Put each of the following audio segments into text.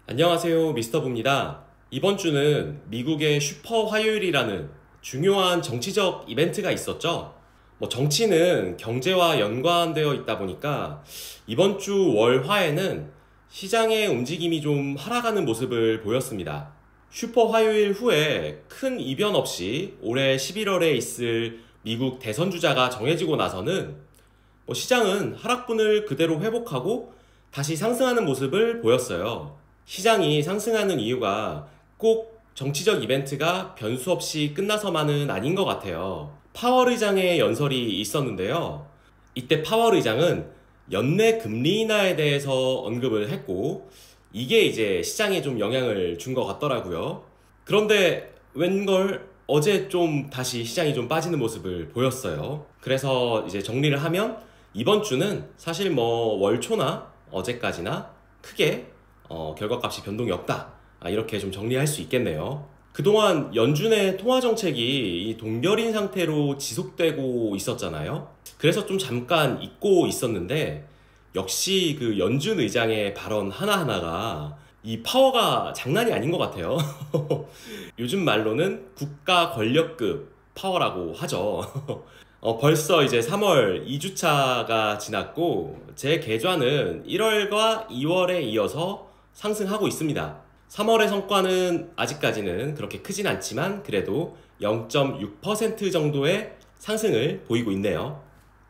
안녕하세요, 미스터부입니다. 이번 주는 미국의 슈퍼 화요일이라는 중요한 정치적 이벤트가 있었죠. 정치는 경제와 연관되어 있다 보니까 이번 주 월화에는 시장의 움직임이 좀 하락하는 모습을 보였습니다. 슈퍼 화요일 후에 큰 이변 없이 올해 11월에 있을 미국 대선 주자가 정해지고 나서는 시장은 하락분을 그대로 회복하고 다시 상승하는 모습을 보였어요. 시장이 상승하는 이유가 꼭 정치적 이벤트가 변수 없이 끝나서만은 아닌 것 같아요. 파월 의장의 연설이 있었는데요. 이때 파월 의장은 연내 금리 인하에 대해서 언급을 했고, 이게 이제 시장에 좀 영향을 준 것 같더라고요. 그런데 웬걸 어제 좀 다시 시장이 좀 빠지는 모습을 보였어요. 그래서 이제 정리를 하면 이번 주는 사실 월초나 어제까지나 크게 결과값이 변동이 없다, 이렇게 좀 정리할 수 있겠네요. 그동안 연준의 통화정책이 이 동결인 상태로 지속되고 있었잖아요. 그래서 좀 잠깐 잊고 있었는데, 역시 그 연준 의장의 발언 하나하나가 이 파워가 장난이 아닌 것 같아요. 요즘 말로는 국가 권력급 파워라고 하죠. 벌써 이제 3월 2주차가 지났고, 제 계좌는 1월과 2월에 이어서 상승하고 있습니다. 3월의 성과는 아직까지는 그렇게 크진 않지만 그래도 0.6% 정도의 상승을 보이고 있네요.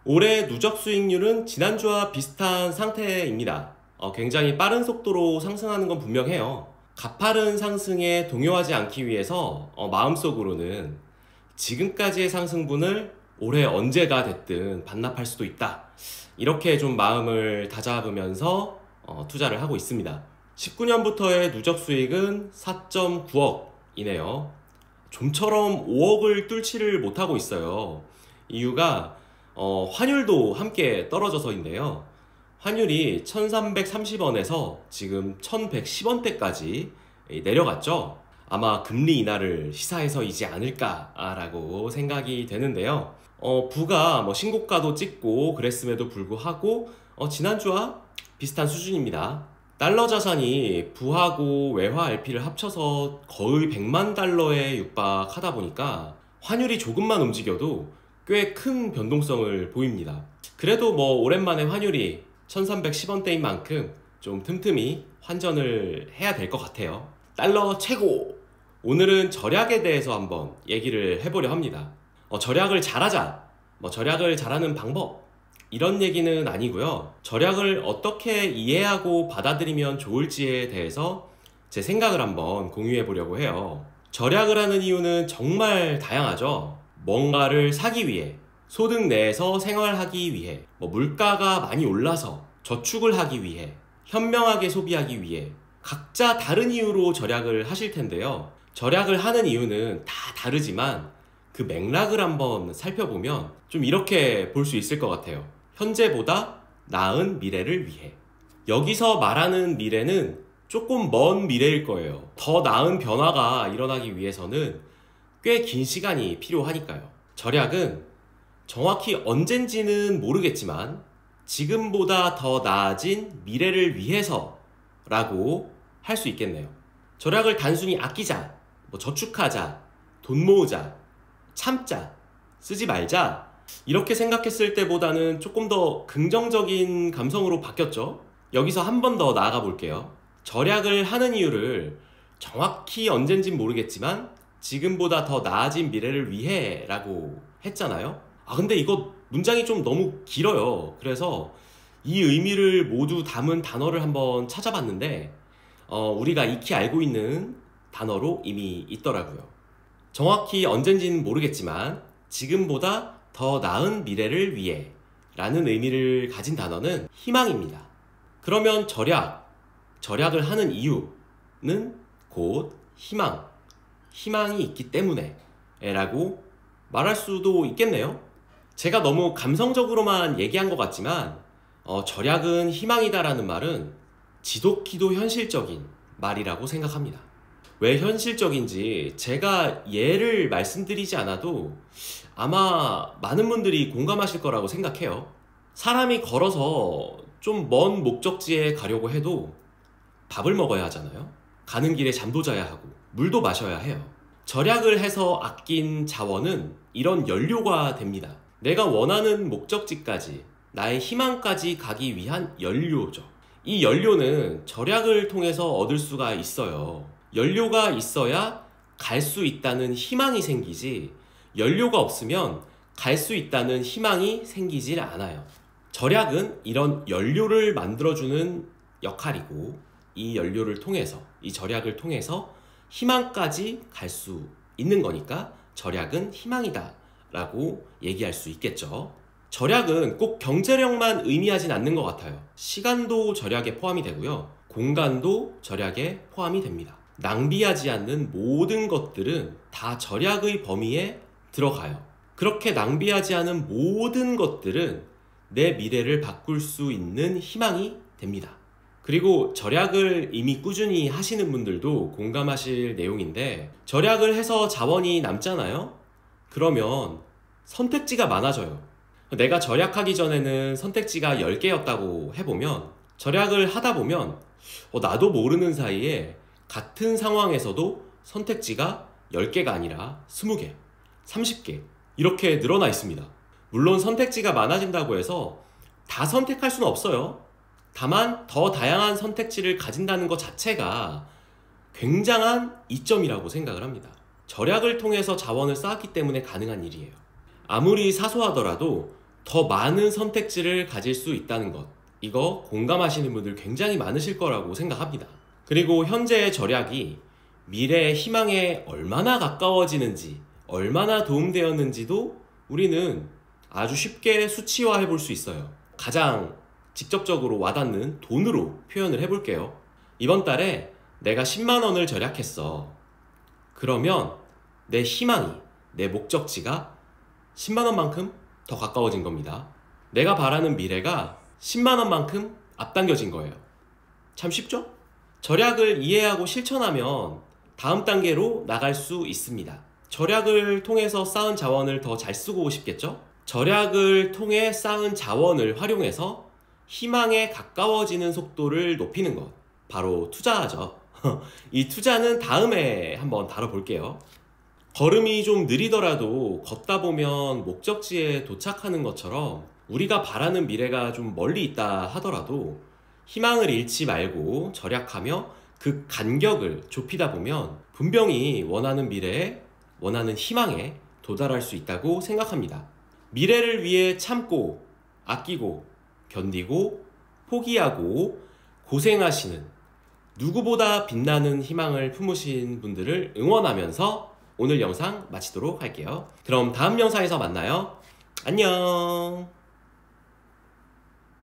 올해 누적 수익률은 지난주와 비슷한 상태입니다. 굉장히 빠른 속도로 상승하는 건 분명해요. 가파른 상승에 동요하지 않기 위해서 마음속으로는 지금까지의 상승분을 올해 언제가 됐든 반납할 수도 있다, 이렇게 좀 마음을 다잡으면서 투자를 하고 있습니다. 19년부터의 누적 수익은 4.9억이네요. 좀처럼 5억을 뚫지를 못하고 있어요. 이유가 환율도 함께 떨어져서인데요. 환율이 1330원에서 지금 1110원대까지 내려갔죠. 아마 금리 인하를 시사해서이지 않을까라고 생각이 되는데요. 부가 신고가도 찍고 그랬음에도 불구하고 지난주와 비슷한 수준입니다. 달러 자산이 부하고 외화 RP를 합쳐서 거의 100만 달러에 육박하다 보니까 환율이 조금만 움직여도 꽤 큰 변동성을 보입니다. 그래도 오랜만에 환율이 1310원대인 만큼 좀 틈틈이 환전을 해야 될 것 같아요. 달러 최고! 오늘은 절약에 대해서 한번 얘기를 해보려 합니다. 절약을 잘하자, 절약을 잘하는 방법, 이런 얘기는 아니고요. 절약을 어떻게 이해하고 받아들이면 좋을지에 대해서 제 생각을 한번 공유해 보려고 해요. 절약을 하는 이유는 정말 다양하죠. 뭔가를 사기 위해, 소득 내에서 생활하기 위해, 물가가 많이 올라서 저축을 하기 위해, 현명하게 소비하기 위해, 각자 다른 이유로 절약을 하실 텐데요. 절약을 하는 이유는 다 다르지만 그 맥락을 한번 살펴보면 좀 이렇게 볼 수 있을 것 같아요. 현재보다 나은 미래를 위해. 여기서 말하는 미래는 조금 먼 미래일 거예요. 더 나은 변화가 일어나기 위해서는 꽤 긴 시간이 필요하니까요. 절약은 정확히 언젠지는 모르겠지만 지금보다 더 나아진 미래를 위해서라고 할 수 있겠네요. 절약을 단순히 아끼자, 저축하자, 돈 모으자, 참자, 쓰지 말자, 이렇게 생각했을 때보다는 조금 더 긍정적인 감성으로 바뀌었죠. 여기서 한 번 더 나아가 볼게요. 절약을 하는 이유를 정확히 언젠진 모르겠지만 지금보다 더 나아진 미래를 위해 라고 했잖아요. 근데 이거 문장이 좀 너무 길어요. 그래서 이 의미를 모두 담은 단어를 한번 찾아봤는데 우리가 익히 알고 있는 단어로 이미 있더라고요. 정확히 언젠지는 모르겠지만 지금보다 더 나은 미래를 위해 라는 의미를 가진 단어는 희망입니다. 그러면 절약을 하는 이유는 곧 희망이 있기 때문에 라고 말할 수도 있겠네요. 제가 너무 감성적으로만 얘기한 것 같지만 절약은 희망이다 라는 말은 지독히도 현실적인 말이라고 생각합니다. 왜 현실적인지 제가 예를 말씀드리지 않아도 아마 많은 분들이 공감하실 거라고 생각해요. 사람이 걸어서 좀 먼 목적지에 가려고 해도 밥을 먹어야 하잖아요. 가는 길에 잠도 자야 하고 물도 마셔야 해요. 절약을 해서 아낀 자원은 이런 연료가 됩니다. 내가 원하는 목적지까지, 나의 희망까지 가기 위한 연료죠. 이 연료는 절약을 통해서 얻을 수가 있어요. 연료가 있어야 갈 수 있다는 희망이 생기지, 연료가 없으면 갈 수 있다는 희망이 생기질 않아요. 절약은 이런 연료를 만들어주는 역할이고, 이 연료를 통해서, 이 절약을 통해서 희망까지 갈 수 있는 거니까 절약은 희망이다 라고 얘기할 수 있겠죠. 절약은 꼭 경제력만 의미하진 않는 것 같아요. 시간도 절약에 포함이 되고요. 공간도 절약에 포함이 됩니다. 낭비하지 않는 모든 것들은 다 절약의 범위에 들어가요. 그렇게 낭비하지 않은 모든 것들은 내 미래를 바꿀 수 있는 희망이 됩니다. 그리고 절약을 이미 꾸준히 하시는 분들도 공감하실 내용인데, 절약을 해서 자원이 남잖아요? 그러면 선택지가 많아져요. 내가 절약하기 전에는 선택지가 10개였다고 해보면, 절약을 하다 보면 나도 모르는 사이에 같은 상황에서도 선택지가 10개가 아니라 20개, 30개 이렇게 늘어나 있습니다. 물론 선택지가 많아진다고 해서 다 선택할 수는 없어요. 다만 더 다양한 선택지를 가진다는 것 자체가 굉장한 이점이라고 생각을 합니다. 절약을 통해서 자원을 쌓았기 때문에 가능한 일이에요. 아무리 사소하더라도 더 많은 선택지를 가질 수 있다는 것, 이거 공감하시는 분들 굉장히 많으실 거라고 생각합니다. 그리고 현재의 절약이 미래의 희망에 얼마나 가까워지는지, 얼마나 도움되었는지도 우리는 아주 쉽게 수치화해 볼 수 있어요. 가장 직접적으로 와닿는 돈으로 표현을 해볼게요. 이번 달에 내가 10만 원을 절약했어. 그러면 내 희망이, 내 목적지가 10만 원만큼 더 가까워진 겁니다. 내가 바라는 미래가 10만 원만큼 앞당겨진 거예요. 참 쉽죠? 절약을 이해하고 실천하면 다음 단계로 나갈 수 있습니다. 절약을 통해서 쌓은 자원을 더 잘 쓰고 싶겠죠? 절약을 통해 쌓은 자원을 활용해서 희망에 가까워지는 속도를 높이는 것, 바로 투자죠. 이 투자는 다음에 한번 다뤄볼게요. 걸음이 좀 느리더라도 걷다 보면 목적지에 도착하는 것처럼, 우리가 바라는 미래가 좀 멀리 있다 하더라도 희망을 잃지 말고 절약하며 그 간격을 좁히다 보면 분명히 원하는 미래에, 원하는 희망에 도달할 수 있다고 생각합니다. 미래를 위해 참고, 아끼고, 견디고, 포기하고, 고생하시는, 누구보다 빛나는 희망을 품으신 분들을 응원하면서 오늘 영상 마치도록 할게요. 그럼 다음 영상에서 만나요. 안녕.